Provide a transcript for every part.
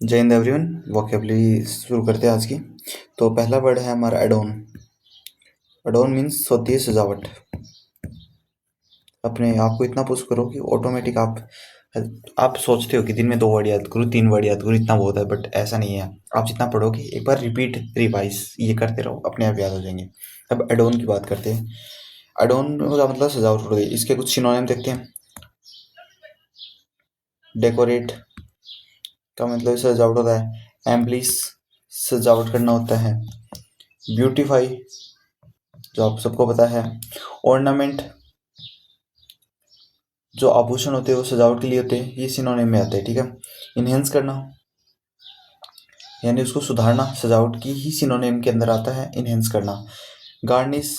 जय Hind everyone. Vocabulary शुरू करते हैं आज की। तो पहला वर्ड है हमारा एडोन। एडोन मीन्स स्वदेशी सजावट। अपने आप को इतना पुश करो कि ऑटोमेटिक आप सोचते हो कि दिन में 2 वर्ड याद करूँ, 3 वर्ड याद करूँ, इतना बहुत है, बट ऐसा नहीं है। आप जितना पढ़ोगे एक बार रिपीट रिवाइज ये करते रहो, अपने आप याद हो जाएंगे। अब एडोन की बात करते हैं। एडोन का मतलब सजावट हो रही है। इसके कुछ सिनोनिम देखते हैं। डेकोरेट का मतलब सजावट होता है। एम्प्लिस सजावट करना होता है। ब्यूटीफाई जो आप सबको पता है। ऑर्नामेंट जो आभूषण होते हैं वो सजावट के लिए होते हैं, ये सिनोनिम में आते हैं, ठीक है। इनहेंस करना यानी उसको सुधारना, सजावट की ही सिनोनिम के अंदर आता है इनहेंस करना। गार्निश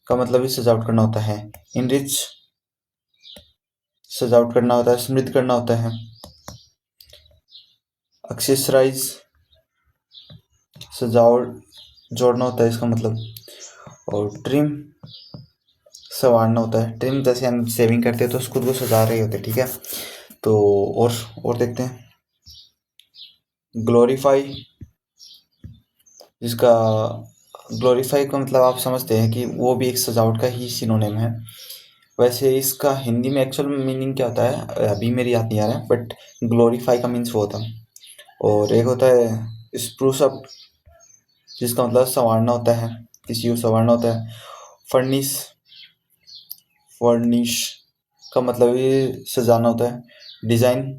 का मतलब ही सजावट करना होता है। इनरिच सजावट करना होता है, समृद्ध करना होता है। एक्सेसराइज सजावट जोड़ना होता है इसका मतलब। और ट्रिम संवारना होता है। ट्रिम जैसे हम शेविंग करते हैं तो खुद को सजा रहे होते हैं, ठीक है। तो और देखते हैं। ग्लोरीफाई जिसका ग्लोरीफाई का मतलब आप समझते हैं कि वो भी एक सजावट का ही सिनोनिम है। वैसे इसका हिंदी में एक्चुअल मीनिंग क्या होता है अभी मेरी याद नहीं आ रहा है, बट ग्लोरीफाई का मीन्स वो होता है। और एक होता है स्प्रूस अप जिसका मतलब संवारना होता है, किसी को संवारना होता है। फर्निश फर्निश का मतलब ये सजाना होता है। डिजाइन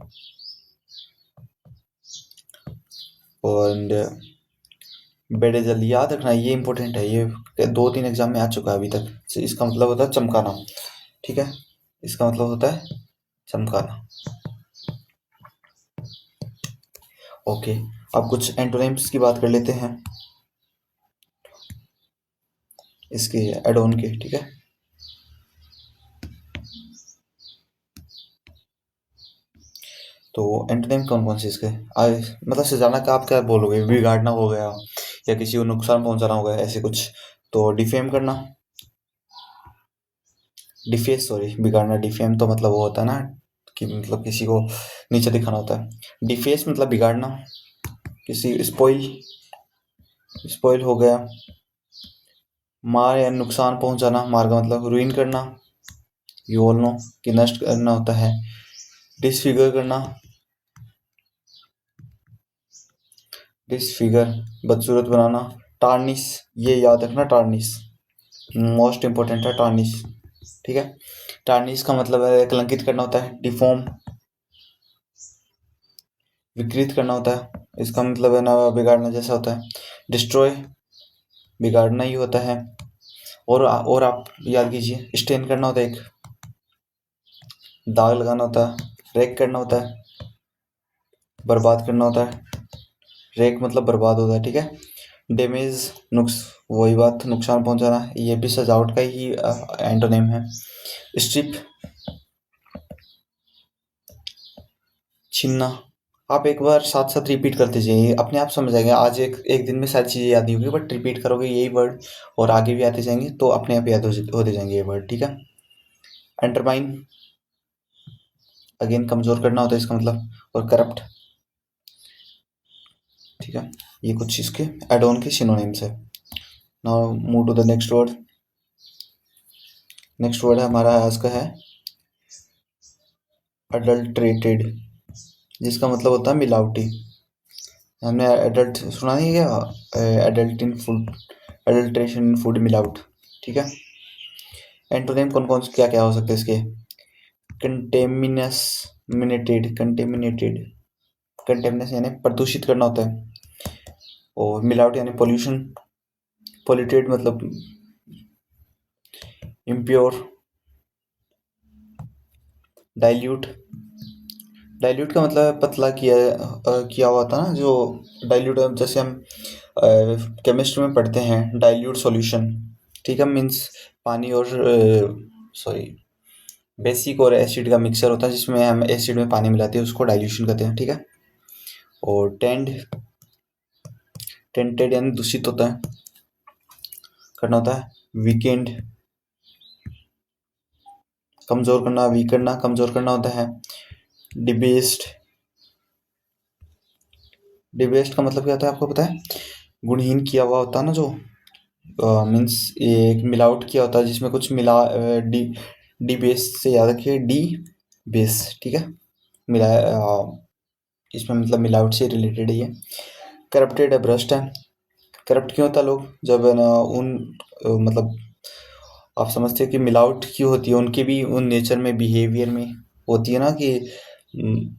और बेडेजल याद रखना, ये इंपॉर्टेंट है। ये 2-3 एग्जाम में आ चुका है अभी तक। तो इसका मतलब होता है चमकाना, ठीक है। इसका मतलब होता है चमकाना। ओके, अब कुछ एंटोनिम्स की बात कर लेते हैं इसके एडोन के, ठीक है। तो एंटोनिम कौन कौन से इसके मतलब सजाना का आप क्या बोलोगे? बिगाड़ना हो गया या किसी को नुकसान पहुंचाना हो गया, ऐसे कुछ। तो डिफेम करना, डिफेस सॉरी, बिगाड़ना। डिफेम तो मतलब वो होता है ना कि मतलब किसी को नीचे दिखाना होता है। डिफेस मतलब बिगाड़ना, किसी स्पॉइल स्पॉइल हो गया। मार या नुकसान पहुंचाना, मार का मतलब रुइन करना, यू ऑल नो कि नष्ट करना होता है। डिसफिगर करना, डिसफिगर बदसूरत बनाना। टार्निश, ये याद रखना, टार्निश मोस्ट इंपॉर्टेंट है, टार्निश, ठीक है। टार्निश का मतलब है कलंकित करना होता है। डिफॉर्म विकृत करना होता है, इसका मतलब है ना बिगाड़ना जैसा होता है। डिस्ट्रॉय बिगाड़ना ही होता है। और आप याद कीजिए, स्टेन करना होता है, एक दाग लगाना होता है। रेक करना होता है, बर्बाद करना होता है। रेक मतलब बर्बाद होता है, ठीक है। डैमेज नुक्स वही बात, नुकसान पहुंचाना, ये भी सजावट का ही एंटोनिम है। स्ट्रिप छीनना। आप एक बार साथ साथ रिपीट करते जाइए, अपने आप समझ आएंगे। आज एक एक दिन में सारी चीज़ें याद नहीं होगी, बट रिपीट करोगे यही वर्ड और आगे भी आते जाएंगे तो अपने आप याद होते जाएंगे ये वर्ड, ठीक है। अंडरमाइन अगेन कमजोर करना होता है इसका मतलब। और करप्ट, ठीक है। ये कुछ इसके एड ऑन के सिनोनिम्स है। Now move to the next word. Next word है हमारा आज का है अडल्ट्रेटेड, जिसका मतलब होता है मिलावटी। हमने एडल्ट सुना नहीं क्या? एडल्ट इन फूड, एडल्ट्रेशन इन फूड, मिलावट, ठीक है। एंटोनिम कौन कौन क्या क्या हो सकते हैं इसके? कंटेमिनस मिनेटेड, कंटेमिनेटेड, कंटेमिनस यानी प्रदूषित करना होता है। और मिलावट यानी पोल्यूशन, पोल्यूटेड मतलब इम्प्योर। डाइल्यूट, डाइल्यूट का मतलब है पतला किया हुआ था ना, जो डाइल्यूट जैसे हम केमिस्ट्री में पढ़ते हैं डाइल्यूट सॉल्यूशन, ठीक है। मीन्स पानी और सॉरी बेसिक और एसिड का मिक्सचर होता है, जिसमें हम एसिड में पानी मिलाते हैं, उसको डाइल्यूशन कहते हैं, ठीक है। और टेंटेड यानी दूषित होता है, करना होता है। वीकेंड कमजोर करना, वीक करना, कमजोर करना होता है। डिबेस्ड डिबेस्ड का मतलब क्या होता है आपको पता है? गुणहीन किया हुआ होता है ना, जो मीन्स एक मिलावट किया होता है जिसमें कुछ मिला, डी डी बेस से याद रखिए, डी बेस, ठीक है, मिलाया, इसमें मतलब मिलावट से रिलेटेड ही है। करप्टेड है, भ्रष्ट है। करप्ट क्यों होता है लोग, जब है ना उन मतलब आप समझते हैं कि मिलावट क्यों होती है, उनके भी उन नेचर में, बिहेवियर में होती है ना कि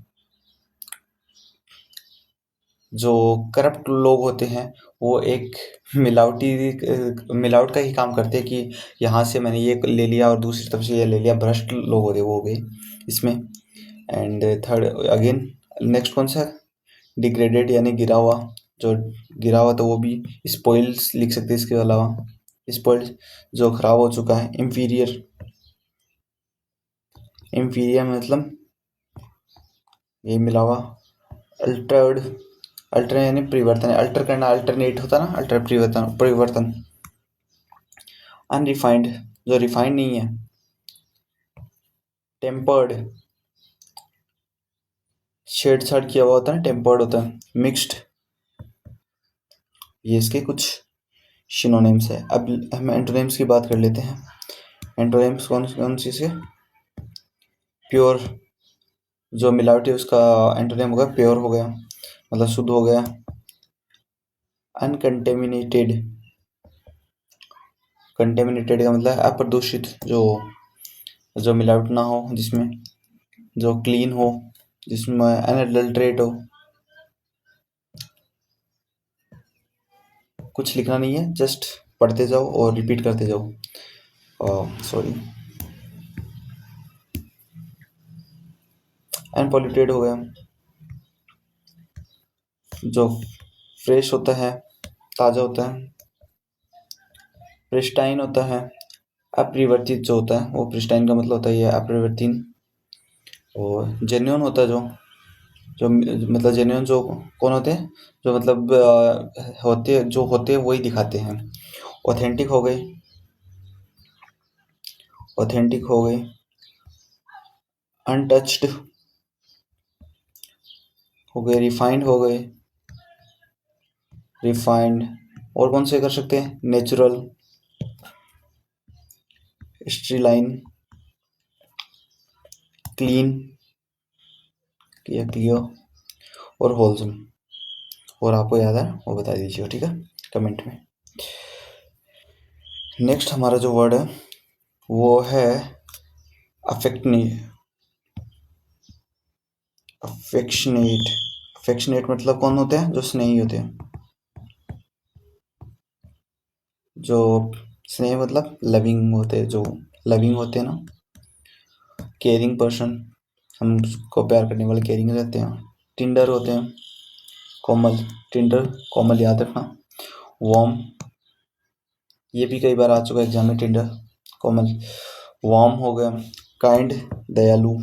जो करप्ट लोग होते हैं वो एक मिलावट का ही काम करते हैं कि यहाँ से मैंने ये ले लिया और दूसरी तरफ से ये ले लिया। भ्रष्ट लोग होते वो हो गए इसमें। एंड थर्ड अगेन, नेक्स्ट कौन सा? डिग्रेडेड यानी गिरा हुआ, जो गिरा हुआ तो वो भी स्पॉइल्स लिख सकते हैं इसके अलावा। स्पॉइल्ड जो खराब हो चुका है। इंफीरियर, इंफीरियर मतलब ये मिला हुआ। अल्टर्ड, अल्टर यानी परिवर्तन, अल्टर करना, अल्टरनेट होता ना, अल्टर परिवर्तन, परिवर्तन। अनरिफाइंड जो रिफाइंड नहीं है। टेम्पर्ड, छेड़छाड़ किया हुआ होता है ना, टेम्पर्ड होता है। मिक्स्ड, ये इसके कुछ सिनोनिम्स है। अब हम एंटोनिम्स की बात कर लेते हैं। एंटोनिम्स कौन कौन सी से? प्योर, जो मिलावटी उसका एंटोनिम हो गया प्योर, हो गया मतलब शुद्ध हो गया। अनकंटेमिनेटेड, कंटेमिनेटेड का मतलब अप्रदूषित, जो मिलावट ना हो जिसमें, जो क्लीन हो, जिसमें अनअडल्ट्रेट हो। कुछ लिखना नहीं है, जस्ट पढ़ते जाओ और रिपीट करते जाओ। सॉरी, अनपॉल्यूटेड हो गया, जो फ्रेश होता है, ताज़ा होता है। प्रिस्टाइन होता है। अपरिवर्तित जो होता है वो प्रिस्टाइन का मतलब होता है ये अपरिवर्तित। और जेन्युइन होता है जो मतलब जेन्युइन जो कौन होते हैं, जो मतलब होते वही दिखाते हैं। ऑथेंटिक हो गए, ऑथेंटिक हो गए। अनटच्ड हो गए, रिफाइंड हो गए, रिफाइंड। और कौन से कर सकते हैं? नेचुरल, स्ट्रीलाइन, क्लीन, क्लियर और होलसम। और आपको याद है वो बता दीजिए, ठीक है, कमेंट में। नेक्स्ट हमारा जो वर्ड है वो है अफेक्टनी, अफेक्शनेट। अफेक्शनेट मतलब कौन होते हैं? जो स्नेही होते हैं। जो स्नेह मतलब लविंग होते हैं, जो लविंग होते हैं ना, केयरिंग पर्सन, हमको प्यार करने वाले केयरिंग रहते हैं। टिंडर होते हैं, कोमल, टिंडर कोमल, याद रखना। वार्म, ये भी कई बार आ चुका है एग्जाम में, टिंडर कोमल। वार्म हो गया। काइंड, दयालु,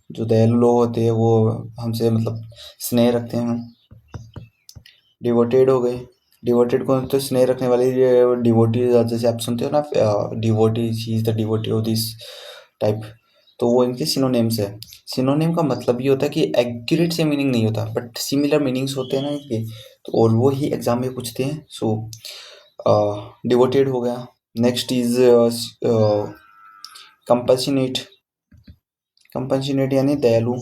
जो दयालु लोग होते हैं वो हमसे मतलब स्नेह रखते हैं। डिवोटेड हो गए। डिवोटेड को तो स्नेह रखने वाली, डिवोटी, जैसे आप सुनते हो ना, devotee, she is the devotee of this type, तो वो इनके सिनोनिम्स है। सिनोनिम का मतलब ये होता है कि एक्यूरेट से मीनिंग नहीं होता, बट सिमिलर मीनिंग्स होते हैं ना इनके, तो और वो ही एग्जाम में पूछते हैं। सो डिवोटेड हो गया। नेक्स्ट इज कंपैशनेट, कंपैशनेट यानी दयालु।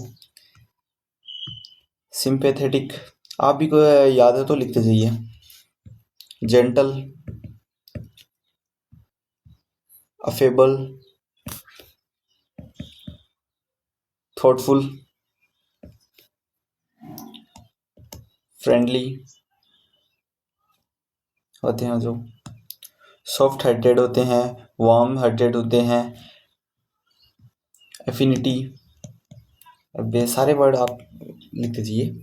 सिंपैथेटिक, आप भी कोई याद है तो लिखते जाइए। जेंटल, अफेबल, थॉटफुल, फ्रेंडली होते हैं, जो सॉफ्ट हार्टेड होते हैं, वार्म हार्टेड होते हैं, एफिनिटी। अब ये सारे वर्ड आप लिख दीजिए,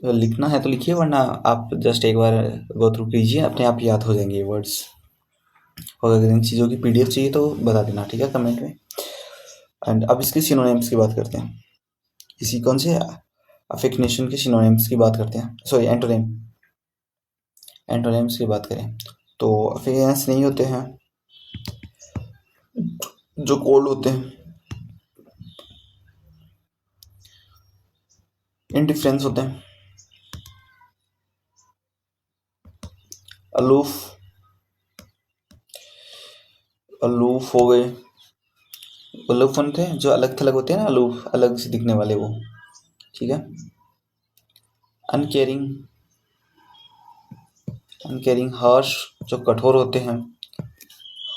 लिखना है तो लिखिए, वरना आप जस्ट एक बार गो थ्रू कीजिए, अपने आप याद हो जाएंगे ये वर्ड्स। और अगर इन चीज़ों की पीडीएफ चाहिए तो बता देना, ठीक है, कमेंट में। एंड अब इसके सिनोनिम्स की बात करते हैं। इसी कौन से अफेक्शनेशन के सिनोनिम्स की बात करते हैं, सॉरी एंटोनिम, एंटोनिम्स की बात करें तो अफेक्शंस नहीं होते हैं, जो कोल्ड होते हैं। इंडिफरेंस होते हैं, अलूफ, अलूफ हो गए। अलूफ थे जो अलग थलग होते हैं ना, अलूफ अलग से दिखने वाले वो, ठीक है। अनकेयरिंग, अनकेयरिंग, हार्श जो कठोर होते हैं,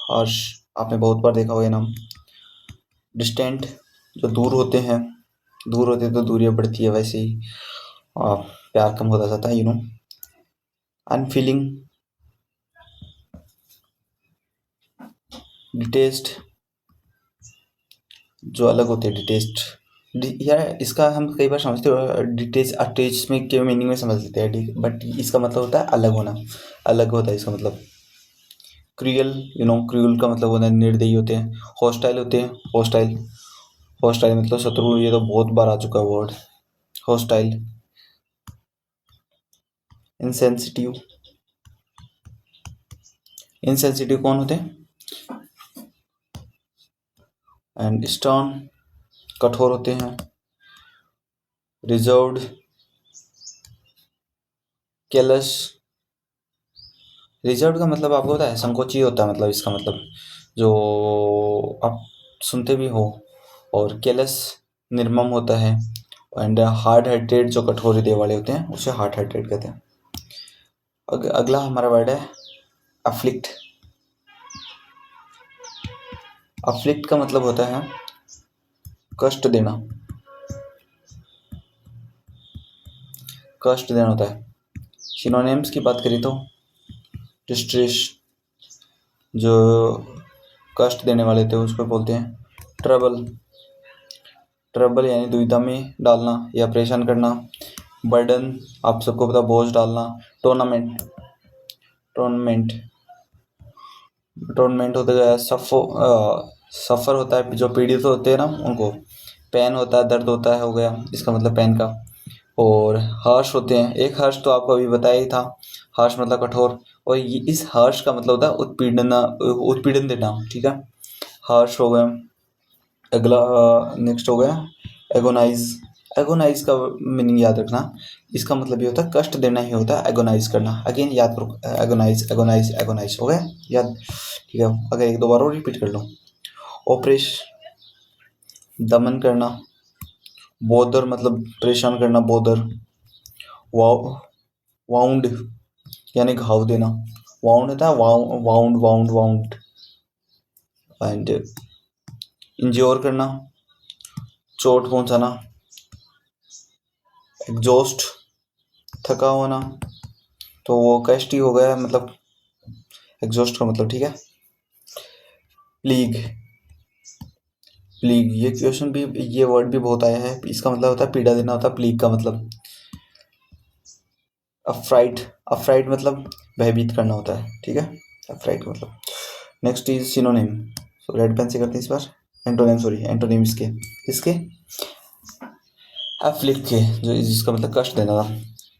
हार्श आपने बहुत बार देखा होगा ये नाम। डिस्टेंट जो दूर होते हैं, दूर होते तो दूरियां बढ़ती है, वैसे ही प्यार कम होता जाता है, यू नो। अनफीलिंग, डिटेस्ट जो अलग होते हैं, डिटेस्ट यार इसका हम कई बार समझते हो डिटेच अटैच में के मीनिंग में समझ लेते हैं, बट इसका मतलब होता है अलग होना, अलग होता है इसका मतलब। क्रूअल, यू नो, क्रूअल का मतलब होता है निर्दयी होते हैं। हॉस्टाइल होते हैं, हॉस्टाइल, हॉस्टाइल मतलब शत्रु, ये तो बहुत बार आ चुका है वर्ड हॉस्टाइल। इनसेंसिटिव, इनसेंसिटिव कौन होते हैं। एंड स्टर्न कठोर होते हैं। रिजर्व्ड, केलस, रिजर्व्ड का मतलब आपको पता है संकोची होता है, मतलब इसका मतलब जो आप सुनते भी हो। और केलस निर्मम होता है। एंड हार्ड हार्टेड जो कठोर हृदय वाले होते हैं उसे हार्ड हार्टेड कहते हैं। अगला हमारा वर्ड है अफ्लिक्ट। अफ्लिक्ट का मतलब होता है कष्ट देना, कष्ट देना होता है। सिनोनिम्स की बात करें तो डिस्ट्रेस जो कष्ट देने वाले थे उसको बोलते हैं ट्रबल, ट्रबल यानी दुविधा में डालना या परेशान करना। बर्डन आप सबको पता बोझ डालना। टूर्नामेंट, टूर्नामेंट, टूर्नामेंट होता है सफ़र होता है जो पीड़ित होते हैं ना उनको। पेन होता है दर्द होता है, हो गया इसका मतलब पेन का। और हर्ष होते हैं, एक हर्ष तो आपको अभी बताया ही था, हर्ष मतलब कठोर। और ये इस हर्ष का मतलब होता है उत्पीड़न, उत्पीड़न देना, ठीक है। हर्ष हो गया। अगला नेक्स्ट हो गया एगोनाइज। एगोनाइज का मीनिंग याद रखना, इसका मतलब ये होता है कष्ट देना ही होता है एगोनाइज करना। अगेन याद करो, एगोनाइज एगोनाइज एगोनाइज हो गया याद, ठीक है। अगर एक दो बार और रिपीट कर लो। ओप्रेश दमन करना। बोदर मतलब परेशान करना, बोदर। वाउ, वाउंड यानी घाव देना। वाउंड होता है वाउंड वाउंड वाउंड। एंड इंज्योर करना, चोट पहुंचाना। एग्जॉस्ट थका होना, तो वो कष्ट ही हो गया मतलब एग्जॉस्ट का मतलब, ठीक है। प्लीग, प्लीग ये क्वेश्चन भी, ये वर्ड भी बहुत आया है, इसका मतलब होता है पीड़ा देना होता है प्लीग का मतलब। अफ्राइट, अफ्राइट मतलब भयभीत करना होता है, ठीक है, अफ्राइट मतलब। Next is synonym. So red pen से करते हैं इस बार। एंटोनिम, सॉरी एंटोनिम इसके, इसके एफ्लिक्ट के जो जिसका मतलब कष्ट देना था।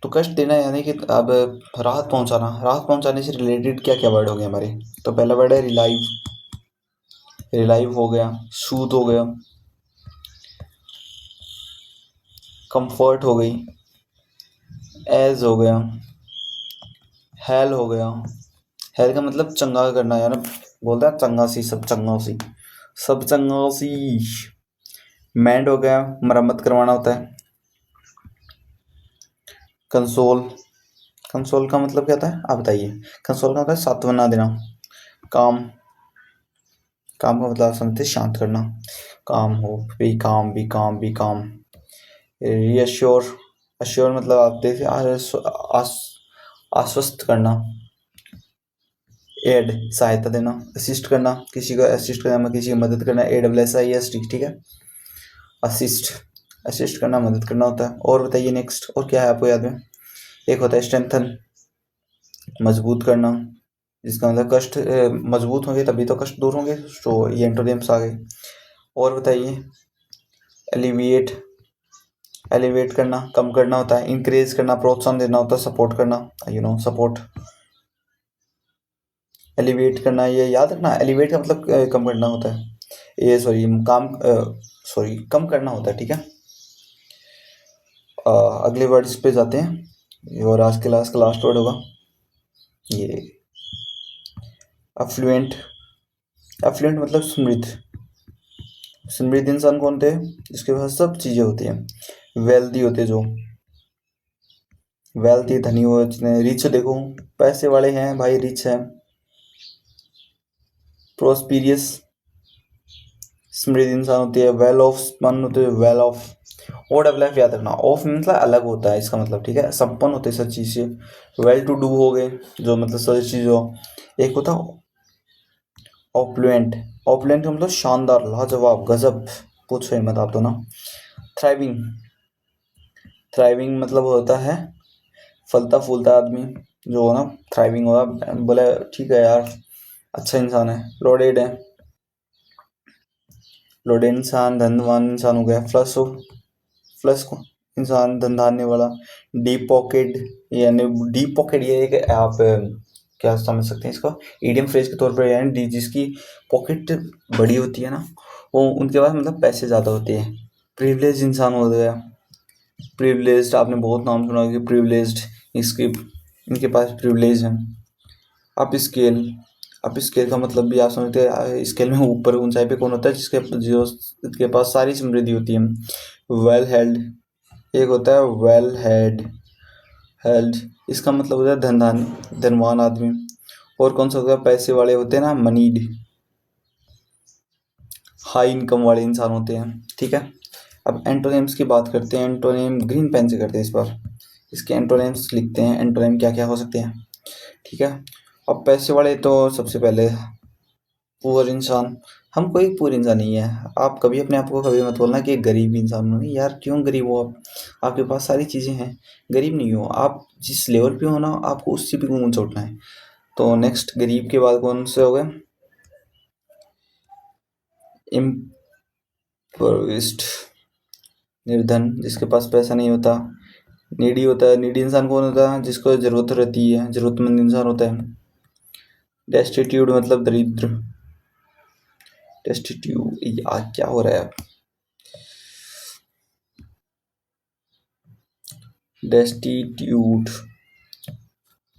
तो कष्ट देना यानी कि अब राहत पहुंचाना, राहत पहुंचाने से रिलेटेड क्या क्या वर्ड हो गए हमारे। तो पहला वर्ड है रिलाइव, रिलाइव हो गया। सूद हो गया। कंफर्ट हो गई। एज हो गया। हेल हो गया। हेल का मतलब चंगा करना, यानी बोलता है चंगा सी, सब चंगा सी, सब चंगा सी। मैंड हो गया, मरम्मत करवाना होता है। कंसोल, कंसोल का मतलब क्या होता है आप बताइए। कंसोल का होता है सांत्वना देना। काम, काम का मतलब समझते शांत करना। काम हो, बी काम, बी काम, बी काम। रीअश्योर, अश्योर मतलब आप देखिए आश्वस्त करना। एड सहायता देना। असिस्ट करना, किसी को असिस्ट करना, किसी की मदद करना। ASSIST, ठीक है। असिस्ट, असिस्ट करना मदद करना होता है। और बताइए नेक्स्ट और क्या है आपको याद में। एक होता है स्ट्रेंथन, मजबूत करना, जिसका मतलब कष्ट मजबूत होंगे तभी तो कष्ट दूर होंगे, तो ये एंटोनिम्स आ गए। और बताइए एलिविएट, एलिवेट करना कम करना होता है। इंक्रेज करना प्रोत्साहन देना होता है, सपोर्ट करना, यू नो सपोर्ट। एलिवेट करना ये याद रखना, एलिवेट का मतलब कम करना होता है, ये सॉरी काम, सॉरी कम करना होता है, ठीक है। अगले वर्ड्स पे जाते हैं और आज के क्लास का लास्ट वर्ड होगा ये अफ्लुएंट, अफ्लुएंट मतलब समृद्ध। समृद्ध इंसान कौन थे? जिसके पास सब चीजें होती हैं। वेल्दी होते जो, वेल्थी धनी हो, जितने रिच देखो, पैसे वाले हैं भाई, रिच है। प्रोस्पीरियस समृद्ध इंसान होती है। वेल ऑफ मन होते हैं, वेल ऑफ। और डबल एफ याद रखना, ऑफ मतलब अलग होता है इसका मतलब, ठीक है, संपन्न होते हैं सब चीज से। वेल टू डू हो गए जो मतलब सारी चीज हो। एक होता ऑपलुएंट, ऑपलुएंट का मतलब शानदार, लाजवाब, गजब, पूछो ही मत आप तो ना। थ्राइविंग, थ्राइविंग मतलब होता है फलता फूलता आदमी जो हो ना, थ्राइविंग होगा, बोले ठीक है यार, अच्छा इंसान है। लोडेड है, लोडेड इंसान धनवान इंसान हो गया। फ्लश हो, फ्लश को इंसान धंधाने वाला। डीप पॉकेट, यानी डीप पॉकेट ये एक आप क्या समझ सकते हैं इसको, ईडियम फ्रेज के तौर पर, यानी जिसकी पॉकेट बड़ी होती है ना, वो उनके पास मतलब पैसे ज़्यादा होते हैं। प्रिविलेज इंसान हो गया, प्रिविलेज्ड, आपने बहुत नाम सुना कि प्रिविलेज्ड, इसके इनके पास प्रिविलेज है। अप स्केल, अप स्केल का मतलब भी आप समझते हैं, स्केल में ऊपर ऊंचाई पे कौन होता है? जिसके पास सारी समृद्धि होती है। वेल हेल्ड, एक होता है वेल हेड, हेल्ड, इसका मतलब होता है धनवान, धनवान आदमी। और कौन सा होता है? पैसे वाले होते हैं ना, मनीड, हाई इनकम वाले इंसान होते हैं, ठीक है। अब एंटोनिम्स की बात करते हैं। एंटोनिम ग्रीन पेन से करते हैं इस बार, इसके एंटोनिम्स लिखते हैं, एंटोनिम क्या क्या हो सकते हैं, ठीक है। अब पैसे वाले तो सबसे पहले पुअर इंसान, हम कोई पुअर इंसान नहीं है। आप कभी अपने आप को कभी मत बोलना कि गरीब इंसान हो, नहीं यार, क्यों गरीब हो आप? आपके पास सारी चीज़ें हैं, गरीब नहीं हो आप। जिस लेवल पे हो ना, आपको उससे भी ऊंचा उठना है। तो नेक्स्ट गरीब के बाद कौन से हो गए? इम्पोविस्ड, निर्धन, जिसके पास पैसा नहीं होता। नीडी होता है, नीडी इंसान कौन होता है? जिसको जरूरत रहती है, जरूरतमंद इंसान होता है। डेस्टिट्यूट मतलब दरिद्र, डेस्टिट्यूट, यार क्या हो रहा है? डेस्टिट्यूट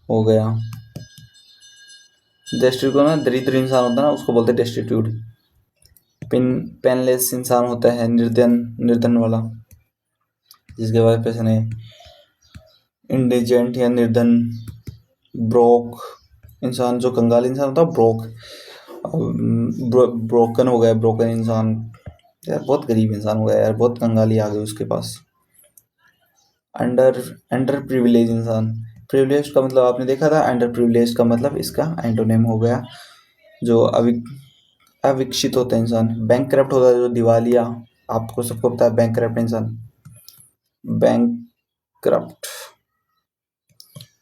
हो गया। डेस्टिट्यूट ना, दरिद्र इंसान होता है ना, उसको बोलते हैं डेस्टिट्यूट। पेनलेस इंसान होता है निर्धन, निर्धन वाला, जिसके पास पैसे नहीं। इंडिजेंट या निर्धन। ब्रोक इंसान, जो कंगाल इंसान होता है, ब्रोक। ब्रोकन हो गया, ब्रोकन इंसान, यार बहुत गरीब इंसान हो गया यार, बहुत कंगाली आ गई उसके पास। अंडर, अंडर प्रिविलेज इंसान, प्रिविलेज का मतलब आपने देखा था, अंडर प्रिविलेज का मतलब इसका एंटोनिम हो गया जो अविकसित होता है इंसान। बैंक करप्ट होता है जो दिवालिया, आपको सबको पता है बैंक करप्ट इंसान, बैंक करप्ट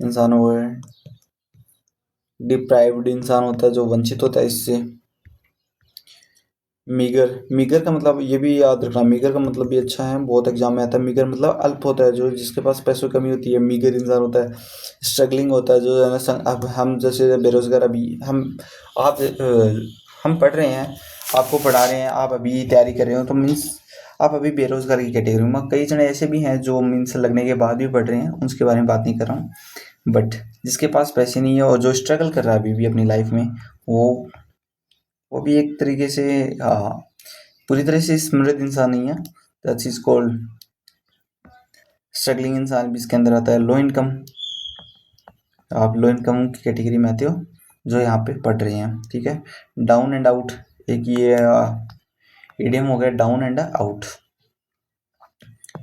इंसान हो गए। डिप्राइव्ड इंसान होता है जो वंचित होता है इससे। मीगर, मीगर का मतलब ये भी याद रखना, मीगर का मतलब भी अच्छा है, बहुत एग्जाम में आता है। मीगर मतलब अल्प होता है, जो जिसके पास पैसों की कमी होती है, मीगर इंसान होता है। स्ट्रगलिंग होता है जो है ना, अब हम जैसे बेरोजगार, अभी हम, आप हम पढ़ रहे हैं, आपको पढ़ा रहे हैं, आप अभी तैयारी कर रहे हो, तो मीन्स आप अभी बेरोजगार की कैटेगरी में। कई जने ऐसे भी हैं जो मीन्स लगने के बाद भी पढ़ रहे हैं, उसके बारे में बात नहीं कर रहा हूँ। बट जिसके पास पैसे नहीं है और जो स्ट्रगल कर रहा है अभी भी अपनी लाइफ में, वो भी एक तरीके से, हाँ, पूरी तरह से समृद्ध इंसान नहीं है। दैट इज कॉल्ड स्ट्रगलिंग इंसान भी इसके अंदर आता है। लो इनकम, आप लो इनकम की कैटेगरी में आते हो जो यहाँ पे पढ़ रहे हैं, ठीक है। डाउन एंड आउट, एक ये इडियम हो गया, डाउन एंड आउट,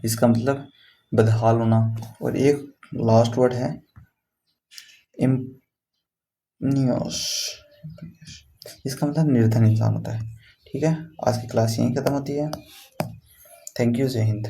इसका मतलब बदहाल होना। और एक लास्ट वर्ड है इम्नियोस, इसका मतलब निर्धन इंसान होता है, ठीक है। आज की क्लास यहीं खत्म होती है। थैंक यू, जय हिंद।